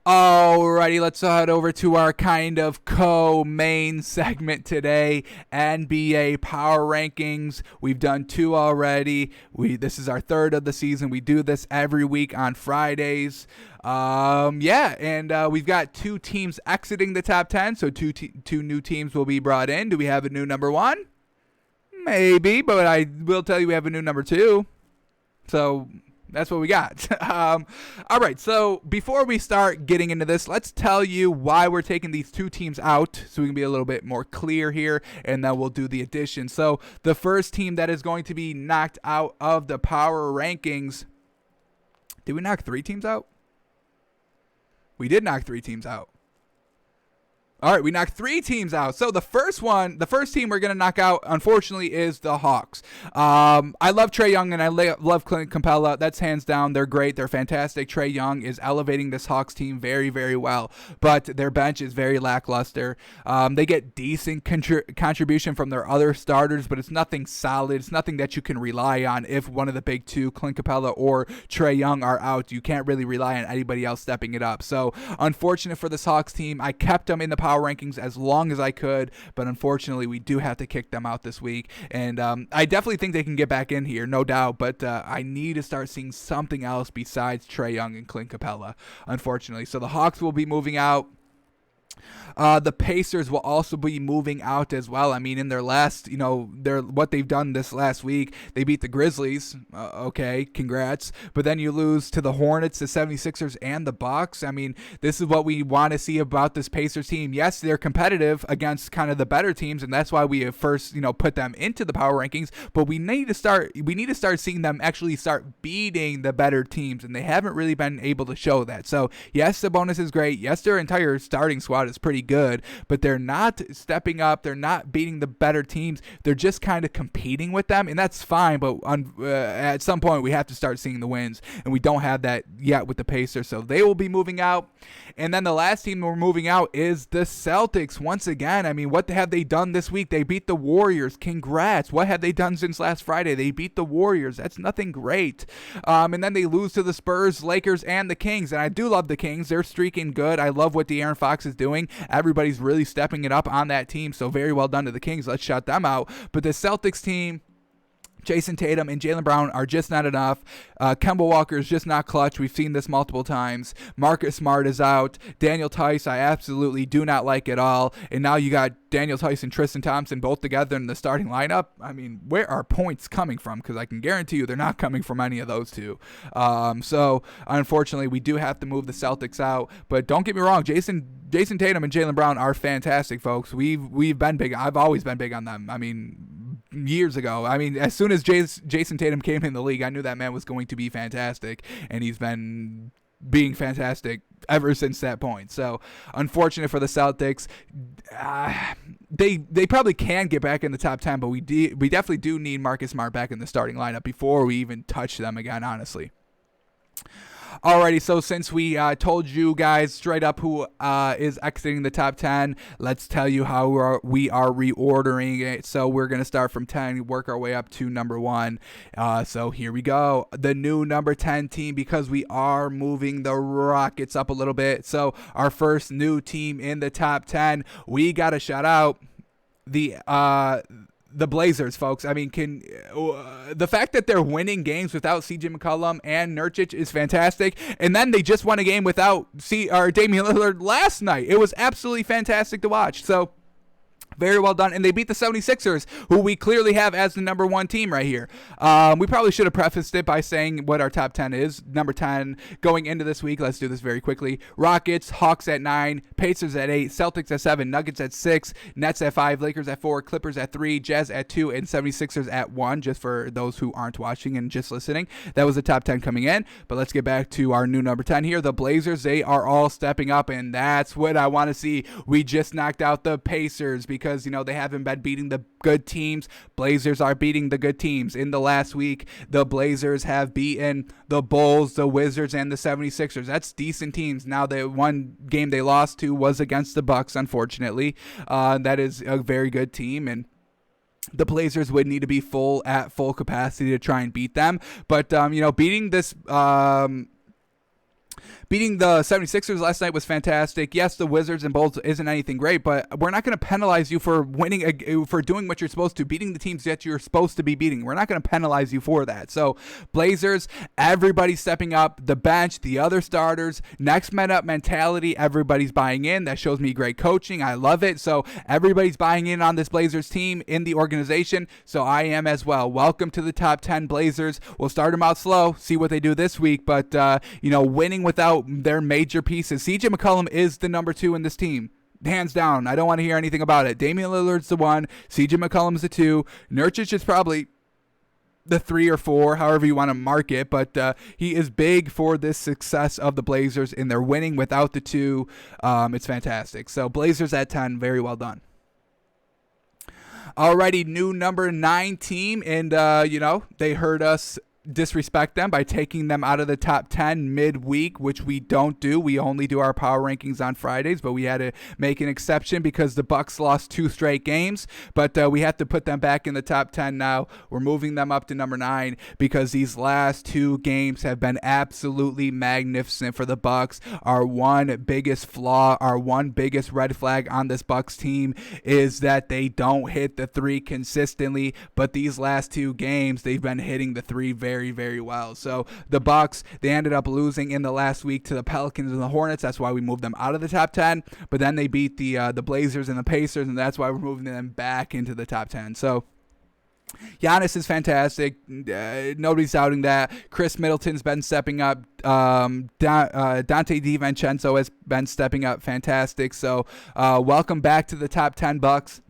Alrighty, let's head over to our kind of co-main segment today, NBA Power Rankings. We've done two already. This is our third of the season. We do this every week on Fridays. We've got two teams exiting the top 10, so two new teams will be brought in. Do we have a new number one? Maybe, but I will tell you we have a new number two. So that's what we got. All right, so before we start getting into this, let's tell you why we're taking these two teams out so we can be a little bit more clear here, and then we'll do the addition. So the first team that is going to be knocked out of the power rankings, did we knock three teams out? We did knock three teams out. All right, we knocked three teams out. So the first team we're going to knock out, unfortunately, is the Hawks. I love Trae Young and I love Clint Capella. That's hands down. They're great. They're fantastic. Trae Young is elevating this Hawks team very, very well. But their bench is very lackluster. They get decent contribution from their other starters, but it's nothing solid. It's nothing that you can rely on if one of the big two, Clint Capella or Trae Young, are out. You can't really rely on anybody else stepping it up. So unfortunate for this Hawks team. I kept them in the power rankings as long as I could, but unfortunately we do have to kick them out this week, and I definitely think they can get back in here, no doubt, but I need to start seeing something else besides Trae Young and Clint Capella, unfortunately. So the Hawks will be moving out. The Pacers will also be moving out as well. I mean, in their last, what they've done this last week, they beat the Grizzlies. Okay, congrats. But then you lose to the Hornets, the 76ers, and the Bucks. I mean, this is what we want to see about this Pacers team. Yes, they're competitive against kind of the better teams, and that's why we have first, put them into the power rankings. But we need to start seeing them actually start beating the better teams, and they haven't really been able to show that. So yes, Sabonis is great. Yes, their entire starting squad is pretty good, but they're not stepping up. They're not beating the better teams. They're just kind of competing with them, and that's fine, but at some point we have to start seeing the wins, and we don't have that yet with the Pacers, so they will be moving out. And then the last team we're moving out is the Celtics. Once again, I mean, what have they done this week? They beat the Warriors. Congrats. What have they done since last Friday? They beat the Warriors. That's nothing great. And then they lose to the Spurs, Lakers, and the Kings, and I do love the Kings. They're streaking good. I love what De'Aaron Fox is doing. Everybody's really stepping it up on that team, so very well done to the Kings. Let's shout them out. But the Celtics team, Jason Tatum and Jaylen Brown are just not enough. Kemba Walker is just not clutch. We've seen this multiple times. Marcus Smart is out. Daniel Tice, I absolutely do not like at all. And now you got Daniel Tice and Tristan Thompson both together in the starting lineup. I mean, where are points coming from? Because I can guarantee you they're not coming from any of those two. So, unfortunately, we do have to move the Celtics out. But don't get me wrong, Jason Tatum and Jaylen Brown are fantastic, folks. We've been big. I've always been big on them. I mean, years ago. I mean, as soon as Jason Tatum came in the league, I knew that man was going to be fantastic, and he's been being fantastic ever since that point. So, unfortunate for the Celtics. They probably can get back in the top 10, but we definitely do need Marcus Smart back in the starting lineup before we even touch them again, honestly. Alrighty, so since we told you guys straight up who is exiting the top 10, let's tell you how we are reordering it. So we're going to start from 10, work our way up to number 1. So here we go. The new number 10 team, because we are moving the Rockets up a little bit. So our first new team in the top 10, we got to shout out the Blazers, folks. I mean, the fact that they're winning games without CJ McCollum and Nurkic is fantastic, and then they just won a game without Damian Lillard last night. It was absolutely fantastic to watch. So very well done. And they beat the 76ers, who we clearly have as the number 1 team right here. We probably should have prefaced it by saying what our top 10 is. Number 10 going into this week. Let's do this very quickly. Rockets, Hawks at 9, Pacers at 8, Celtics at 7, Nuggets at 6, Nets at 5, Lakers at 4, Clippers at 3, Jazz at 2, and 76ers at 1, just for those who aren't watching and just listening. That was the top 10 coming in. But let's get back to our new number 10 here. The Blazers, they are all stepping up, and that's what I want to see. We just knocked out the Pacers because, they haven't been beating the good teams. Blazers are beating the good teams. In the last week, the Blazers have beaten the Bulls, the Wizards, and the 76ers. That's decent teams. Now, the one game they lost to was against the Bucks, unfortunately. That is a very good team, and the Blazers would need to be at full capacity to try and beat them. But, beating this Beating the 76ers last night was fantastic. Yes, the Wizards and Bulls isn't anything great, but we're not going to penalize you for for doing what you're supposed to, beating the teams that you're supposed to be beating. We're not going to penalize you for that. So Blazers, everybody stepping up, the bench, the other starters, next man up mentality, everybody's buying in. That shows me great coaching. I love it. So everybody's buying in on this Blazers team in the organization. So I am as well. Welcome to the top 10 Blazers. We'll start them out slow, see what they do this week, but winning without their major pieces. CJ McCollum is the number 2 in this team. Hands down. I don't want to hear anything about it. Damian Lillard's the 1. CJ McCollum's the 2. Nurkic is probably the 3 or 4, however you want to mark it, but he is big for this success of the Blazers, and they're winning without the 2. It's fantastic. So Blazers at 10, very well done. Alrighty, new number 9 team, and they heard us disrespect them by taking them out of the top 10 midweek, which we don't do. We only do our power rankings on Fridays, but we had to make an exception because the Bucks lost 2 straight games, but we have to put them back in the top 10 now. We're moving them up to number 9 because these last 2 games have been absolutely magnificent for the Bucks. Our one biggest flaw, our one biggest red flag on this Bucks team is that they don't hit the 3 consistently, but these last 2 games, they've been hitting the 3 very, very well. So the Bucks, they ended up losing in the last week to the Pelicans and the Hornets. That's why we moved them out of the top 10. But then they beat the Blazers and the Pacers, and that's why we're moving them back into the top 10. So Giannis is fantastic. Nobody's doubting that. Chris Middleton's been stepping up. Dante DiVincenzo has been stepping up. Fantastic. So welcome back to the top 10 Bucks.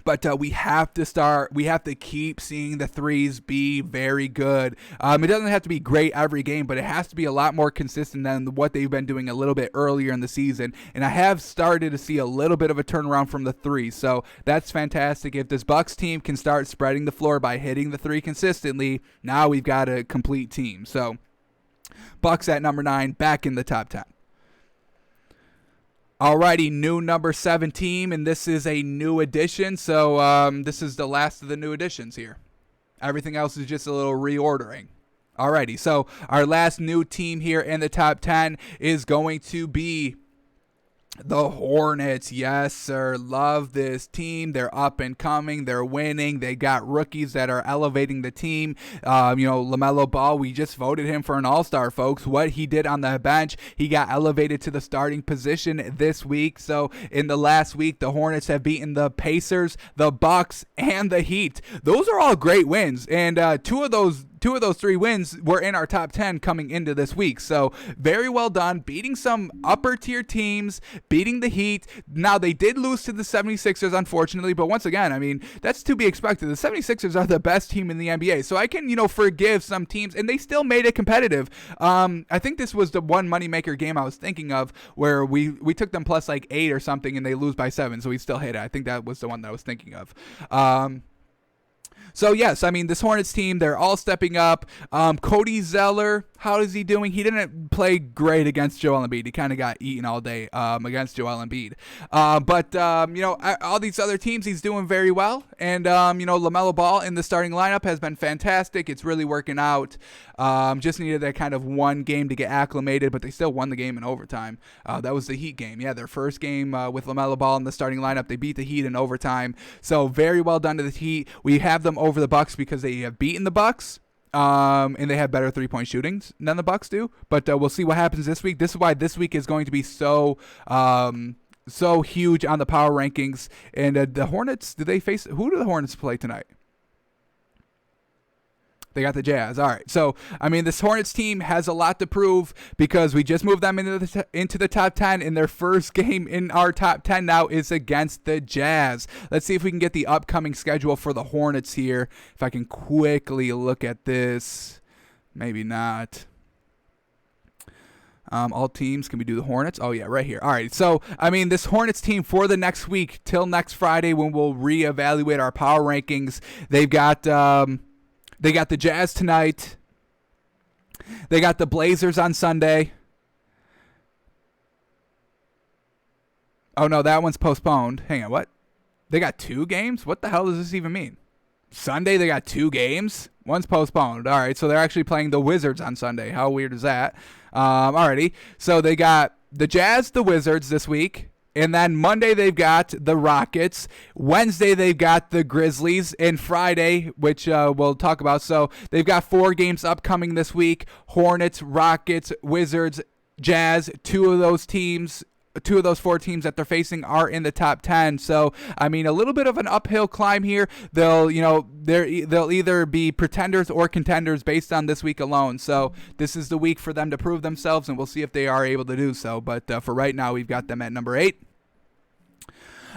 But we have to keep seeing the 3s be very good. It doesn't have to be great every game, but it has to be a lot more consistent than what they've been doing a little bit earlier in the season. And I have started to see a little bit of a turnaround from the 3. So that's fantastic. If this Bucks team can start spreading the floor by hitting the 3 consistently, now we've got a complete team. So Bucks at number 9, back in the top 10. Alrighty, new number 7 team, and this is a new addition, so this is the last of the new additions here. Everything else is just a little reordering. Alrighty, so our last new team here in the top 10 is going to be the Hornets. Yes, sir. Love this team. They're up and coming. They're winning. They got rookies that are elevating the team. LaMelo Ball, we just voted him for an all-star, folks. What he did on the bench, he got elevated to the starting position this week. So in the last week, the Hornets have beaten the Pacers, the Bucks, and the Heat. Those are all great wins. And two of those 3 wins were in our top 10 coming into this week. So very well done, beating some upper tier teams, beating the Heat. Now they did lose to the 76ers, unfortunately, but once again, I mean, that's to be expected. The 76ers are the best team in the NBA. So I can, forgive some teams, and they still made it competitive. I think this was the one moneymaker game I was thinking of where we took them plus like 8 or something and they lose by 7. So we still hit it. I think that was the one that I was thinking of. So, yes, I mean, this Hornets team, they're all stepping up. Cody Zeller, how is he doing? He didn't play great against Joel Embiid. He kind of got eaten all day against Joel Embiid. But all these other teams, he's doing very well. And, LaMelo Ball in the starting lineup has been fantastic. It's really working out. Just needed that kind of one game to get acclimated, but they still won the game in overtime. That was the Heat game. Yeah, their first game with LaMelo Ball in the starting lineup. They beat the Heat in overtime. So, very well done to the Heat. We have them over the Bucks because they have beaten the Bucks, and they have better 3-point shootings than the Bucks do. But we'll see what happens this week. This is why this week is going to be so huge on the power rankings. And the Hornets, who do the Hornets play tonight? They got the Jazz. All right. So, I mean, this Hornets team has a lot to prove because we just moved them into the top 10, and their first game in our top 10 now is against the Jazz. Let's see if we can get the upcoming schedule for the Hornets here. If I can quickly look at this. Maybe not. All teams, can we do the Hornets? Oh, yeah, right here. All right. So, I mean, this Hornets team for the next week till next Friday when we'll reevaluate our power rankings, they've got... They got the Jazz tonight. They got the Blazers on Sunday. Oh, no, that one's postponed. Hang on, what? They got 2 games? What the hell does this even mean? Sunday they got 2 games. One's postponed. All right, so they're actually playing the Wizards on Sunday. How weird is that? Alrighty, so they got the Jazz, the Wizards this week. And then Monday they've got the Rockets. Wednesday they've got the Grizzlies. And Friday, which we'll talk about. So they've got 4 games upcoming this week. Hornets, Rockets, Wizards, Jazz. 2 of those 4 teams that they're facing are in the top 10. So, I mean, a little bit of an uphill climb here. They'll either be pretenders or contenders based on this week alone. So, this is the week for them to prove themselves, and we'll see if they are able to do so. But for right now, we've got them at number 8.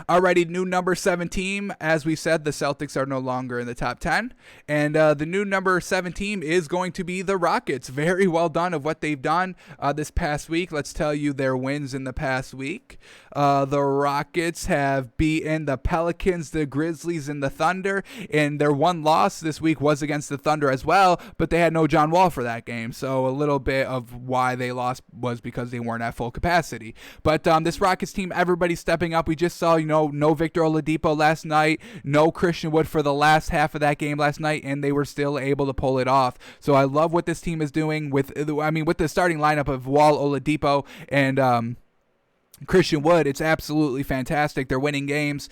Alrighty, new number 7 team. As we said, the Celtics are no longer in the top 10. And the new number 7 team is going to be the Rockets. Very well done of what they've done this past week. Let's tell you their wins in the past week. The Rockets have beaten the Pelicans, the Grizzlies, and the Thunder. And their one loss this week was against the Thunder as well, but they had no John Wall for that game. So a little bit of why they lost was because they weren't at full capacity. But this Rockets team, everybody's stepping up. We just saw, no Victor Oladipo last night, no Christian Wood for the last half of that game last night, and they were still able to pull it off. So I love what this team is doing with the starting lineup of Wall, Oladipo, and Christian Wood. It's absolutely fantastic. They're winning games.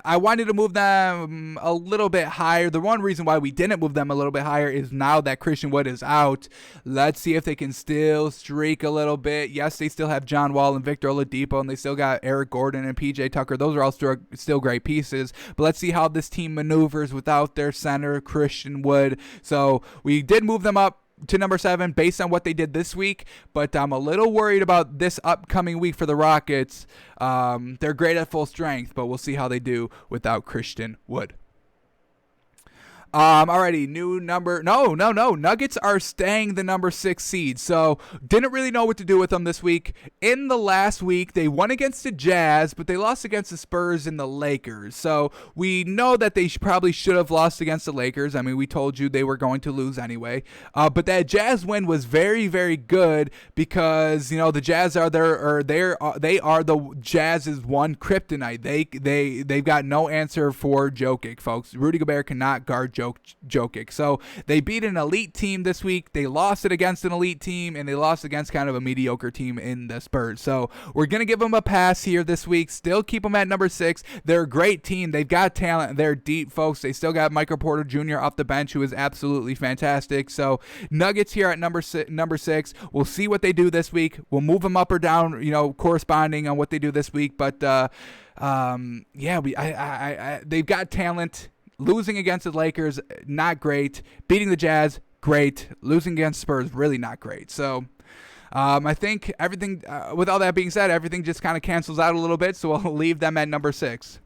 I wanted to move them a little bit higher. The one reason why we didn't move them a little bit higher is now that Christian Wood is out. Let's see if they can still streak a little bit. Yes, they still have John Wall and Victor Oladipo, and they still got Eric Gordon and PJ Tucker. Those are all still great pieces. But let's see how this team maneuvers without their center, Christian Wood. So we did move them up to number 7 based on what they did this week, but I'm a little worried about this upcoming week for the Rockets. They're great at full strength, but we'll see how they do without Christian Wood. Alrighty, new number. No. Nuggets are staying the number 6 seed. So didn't really know what to do with them this week. In the last week, they won against the Jazz, but they lost against the Spurs and the Lakers. So we know that they probably should have lost against the Lakers. I mean, we told you they were going to lose anyway. But that Jazz win was very, very good because the Jazz are they are the Jazz's one kryptonite. They've got no answer for Jokic, folks. Rudy Gobert cannot guard Jokic. So they beat an elite team this week. They lost it against an elite team, and they lost against kind of a mediocre team in the Spurs. So we're going to give them a pass here this week. Still keep them at number 6. They're a great team. They've got talent. They're deep, folks. They still got Michael Porter Jr. off the bench, who is absolutely fantastic. So Nuggets here at number 6. We'll see what they do this week. We'll move them up or down, corresponding on what they do this week. But they've got talent. Losing against the Lakers, not great. Beating the Jazz, great. Losing against Spurs, really not great. So I think everything, with all that being said, everything just kind of cancels out a little bit. So we'll leave them at number 6.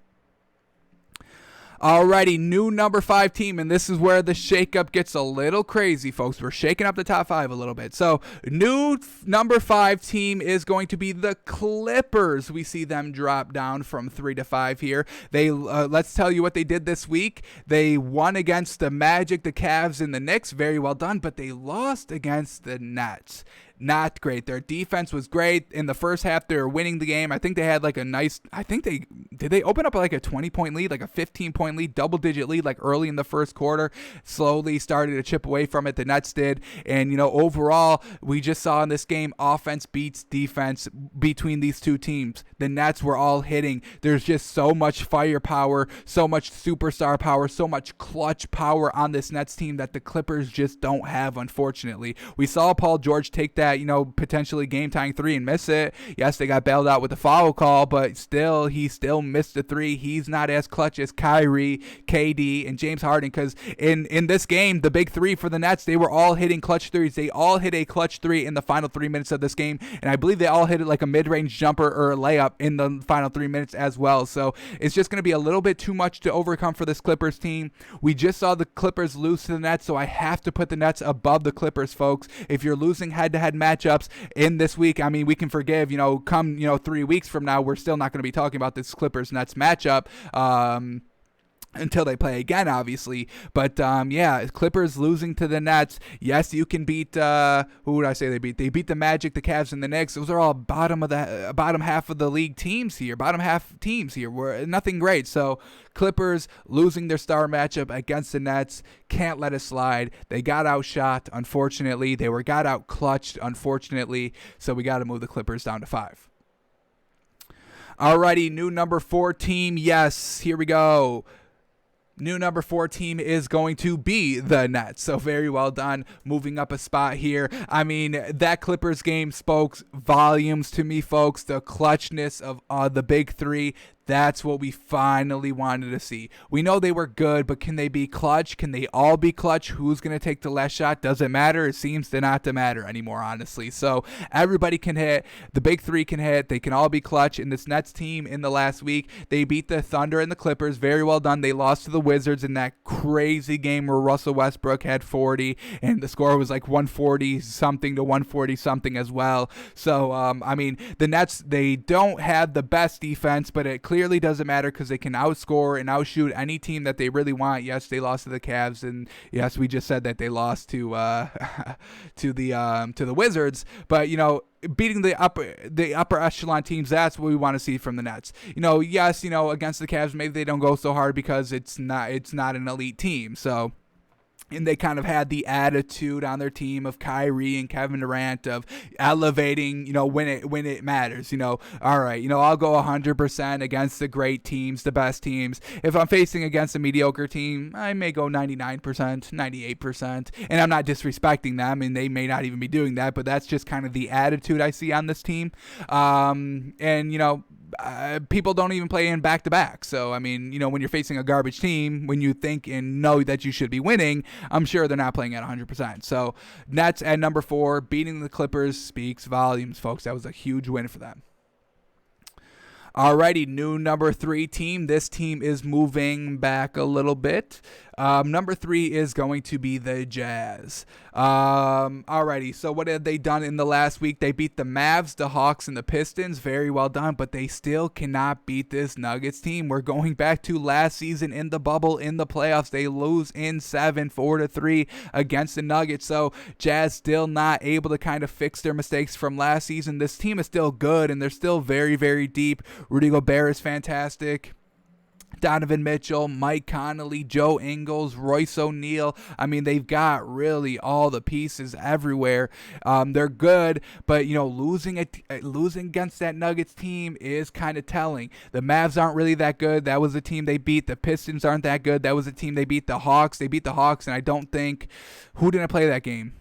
Alrighty, new number 5 team, and this is where the shakeup gets a little crazy, folks. We're shaking up the top 5 a little bit. So, new number 5 team is going to be the Clippers. We see them drop down from 3 to 5 here. They let's tell you what they did this week. They won against the Magic, the Cavs, and the Knicks. Very well done, but they lost against the Nets. Not great. Their defense was great. In the first half, they were winning the game. I think they had did they open up like a 20-point lead, like a 15-point lead, double-digit lead, like early in the first quarter. Slowly started to chip away from it. The Nets did. And, overall, we just saw in this game, offense beats defense between these two teams. The Nets were all hitting. There's just so much firepower, so much superstar power, so much clutch power on this Nets team that the Clippers just don't have, unfortunately. We saw Paul George take that potentially game-tying 3 and miss it. Yes, they got bailed out with the foul call, but he still missed the 3. He's not as clutch as Kyrie, KD, and James Harden, because in this game, the big 3 for the Nets, they were all hitting clutch 3s. They all hit a clutch 3 in the final 3 minutes of this game, and I believe they all hit it like a mid-range jumper or a layup in the final 3 minutes as well. So it's just going to be a little bit too much to overcome for this Clippers team. We just saw the Clippers lose to the Nets, so I have to put the Nets above the Clippers, folks. If you're losing head-to-head matchups in this week, I mean, we can forgive, come 3 weeks from now, we're still not going to be talking about this Clippers Nets matchup. until they play again, obviously. But yeah, Clippers losing to the Nets. Yes, you can beat who would I say they beat? They beat the Magic, the Cavs, and the Knicks. Those are all bottom half of the league teams here. Bottom half teams here. Were nothing great. So Clippers losing their star matchup against the Nets, can't let it slide. They got outshot, unfortunately. They got out clutched, unfortunately. So we got to move the Clippers down to 5. Alrighty, new number 4 team. Yes, here we go. New number 4 team is going to be the Nets. So very well done, moving up a spot here. I mean, that Clippers game spoke volumes to me, folks. The clutchness of the big three. That's what we finally wanted to see. We know they were good, but can they be clutch? Can they all be clutch? Who's going to take the last shot? Doesn't matter. It seems to not to matter anymore, honestly. So everybody can hit. The big three can hit. They can all be clutch. In this Nets team in the last week, they beat the Thunder and the Clippers. Very well done. They lost to the Wizards in that crazy game where Russell Westbrook had 40, and the score was like 140-something to 140-something as well. So, I mean, the Nets, they don't have the best defense, but it clearly doesn't matter because they can outscore and outshoot any team that they really want. Yes, they lost to the Cavs, and yes, we just said that they lost to the Wizards. But you know, beating the upper echelon teams, that's what we want to see from the Nets. You know, yes, you know, against the Cavs, maybe they don't go so hard because it's not an elite team. So. And they kind of had the attitude on their team of Kyrie and Kevin Durant of elevating, you know, when it matters, you know, all right, you know, I'll go 100% against the great teams, the best teams. If I'm facing against a mediocre team, I may go 99%, 98%. And I'm not disrespecting them, and they may not even be doing that, but that's just kind of the attitude I see on this team. And, you know, people don't even play in back-to-back. So, I mean, you know, when you're facing a garbage team, when you think and know that you should be winning, I'm sure they're not playing at 100%. So, Nets at number 4, beating the Clippers speaks volumes, folks. That was a huge win for them. Alrighty, new number 3 team. This team is moving back a little bit. Number 3 is going to be the Jazz. Alrighty, so what have they done in the last week? They beat the Mavs, the Hawks, and the Pistons. Very well done, but they still cannot beat this Nuggets team. We're going back to last season in the bubble, in the playoffs. They lose in 7, 4-3 against the Nuggets. So Jazz still not able to kind of fix their mistakes from last season. This team is still good, and they're still very, very deep. Rudy Gobert is fantastic. Donovan Mitchell, Mike Conley, Joe Ingles, Royce O'Neal. I mean, they've got really all the pieces everywhere. They're good, but, you know, losing against that Nuggets team is kind of telling. The Mavs aren't really that good. That was a team they beat. The Pistons aren't that good. That was a team they beat. The Hawks. They beat the Hawks, and I don't think – who didn't play that game?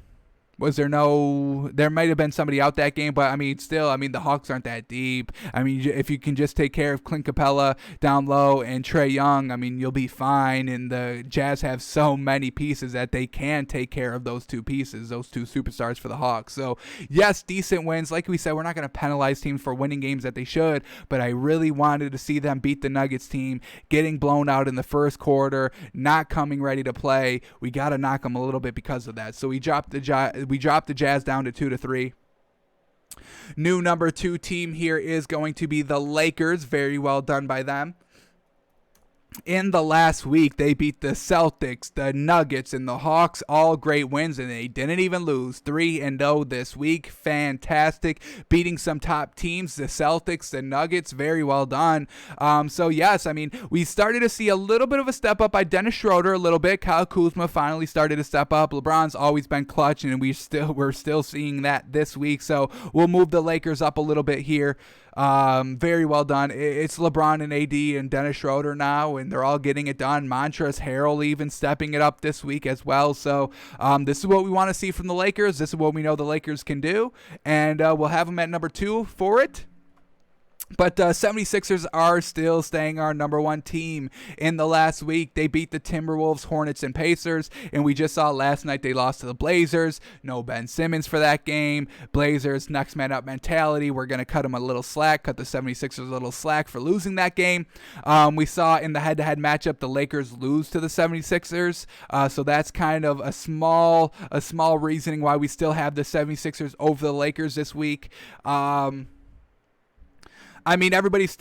There might have been somebody out that game, but I mean, still, I mean, the Hawks aren't that deep. I mean, if you can just take care of Clint Capella down low and Trae Young, I mean, you'll be fine. And the Jazz have so many pieces that they can take care of those two pieces, those two superstars for the Hawks. So, yes, decent wins. Like we said, we're not going to penalize teams for winning games that they should, but I really wanted to see them beat the Nuggets team, getting blown out in the first quarter, not coming ready to play. We got to knock them a little bit because of that. So we dropped the Jazz down to 2-3. New number 2 team here is going to be the Lakers. Very well done by them. In the last week, they beat the Celtics, the Nuggets, and the Hawks. All great wins, and they didn't even lose. 3-0 this week. Fantastic. Beating some top teams, the Celtics, the Nuggets. Very well done. So, yes, I mean, we started to see a little bit of a step up by Dennis Schroeder a little bit. Kyle Kuzma finally started to step up. LeBron's always been clutch, and we're still seeing that this week. So, we'll move the Lakers up a little bit here. Very well done. It's LeBron and AD and Dennis Schroeder now, and they're all getting it done. Montrezl Harrell even stepping it up this week as well. So this is what we want to see from the Lakers. This is what we know the Lakers can do, and we'll have them at number 2 for it. But 76ers are still staying our number 1 team. In the last week, they beat the Timberwolves, Hornets, and Pacers. And we just saw last night they lost to the Blazers. No Ben Simmons for that game. Blazers, next man up mentality. We're going to cut them a little slack, cut the 76ers a little slack for losing that game. We saw in the head-to-head matchup, the Lakers lose to the 76ers. So that's kind of a small reasoning why we still have the 76ers over the Lakers this week. I mean, everybody's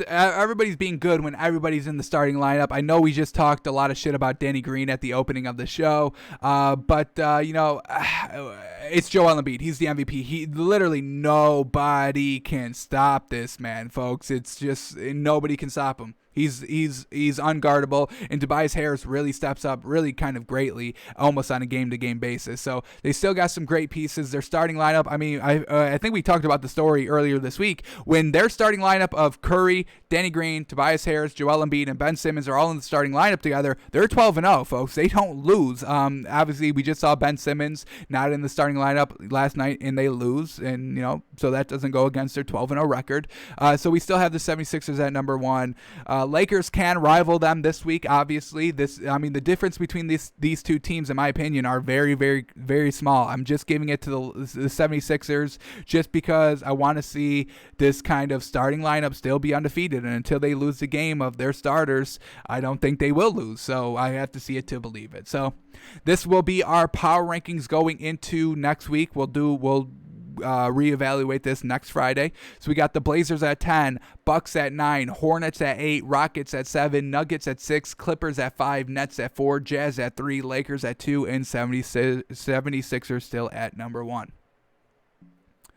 being good when everybody's in the starting lineup. I know we just talked a lot of shit about Danny Green at the opening of the show, but it's Joel Embiid. He's the MVP. He literally nobody can stop this man, folks. It's just nobody can stop him. He's unguardable, and Tobias Harris really steps up really kind of greatly, almost on a game-to-game basis. So they still got some great pieces. Their starting lineup, I mean, I think we talked about the story earlier this week when their starting lineup of Curry, Danny Green, Tobias Harris, Joel Embiid, and Ben Simmons are all in the starting lineup together. They're 12-0, folks. They don't lose. Obviously, we just saw Ben Simmons not in the starting lineup last night, and they lose, and so that doesn't go against their 12-0 record. So we still have the 76ers at number 1. Lakers can rival them this week, obviously. The difference between these two teams, in my opinion, are very, very, very small. I'm just giving it to the 76ers just because I want to see this kind of starting lineup still be undefeated. And until they lose the game of their starters, I don't think they will lose. So I have to see it to believe it. So this will be our power rankings going into next week. We'll reevaluate this next Friday. So we got the Blazers at 10, Bucks at 9, Hornets at 8, Rockets at 7, Nuggets at 6, Clippers at 5, Nets at 4, Jazz at 3, Lakers at 2, and 76ers still at number 1.